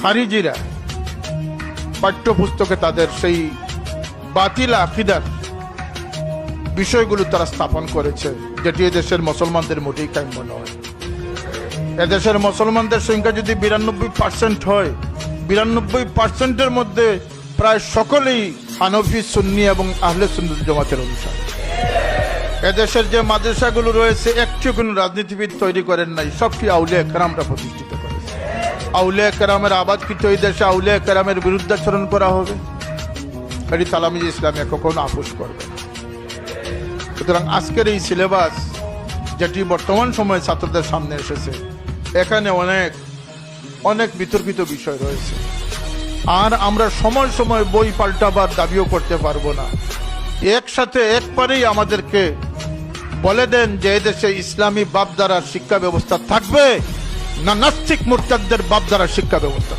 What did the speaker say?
খারিজিরা পাঠ্যপুস্তকে তাদের সেই বাতিল আকিদার বিষয়গুলো তারা স্থাপন করেছে, যেটি এদেশের মুসলমানদের মোটেই কাম্য নয়। এদেশের মুসলমানদের সংখ্যা যদি 92% হয়, 92%-এর মধ্যে প্রায় সকলেই হানফি, সুন্নি এবং আহলে সুন্নাত জামাতের অনুসারী। এদেশের যে মাদ্রাসাগুলো রয়েছে, একটিও কোনো রাজনীতিবিদ তৈরি করেন নাই, সবটি আউলিয়া কেরামরা প্রতিষ্ঠিত করেছে। আউলিয়া কেরামের আবাদকৃত এই দেশে আউলিয়া কেরামের বিরুদ্ধাচরণ করা হবে, এটি তালামিজ ইসলামিয়া কখনো আপোষ করবে না। সুতরাং আজকের এই সিলেবাস যেটি বর্তমান সময়ে ছাত্রদের সামনে এসেছে, এখানে অনেক অনেক বিতর্কিত বিষয় রয়েছে। আর আমরা সময় সময় বই পাল্টাবার দাবিও করতে পারবো না। একসাথে একবারেই আমাদেরকে বলে দেন যে এদেশে ইসলামী বাপদারার শিক্ষা ব্যবস্থা থাকবে না নাস্তিক মুরতাদদের বাপদারার শিক্ষা ব্যবস্থা।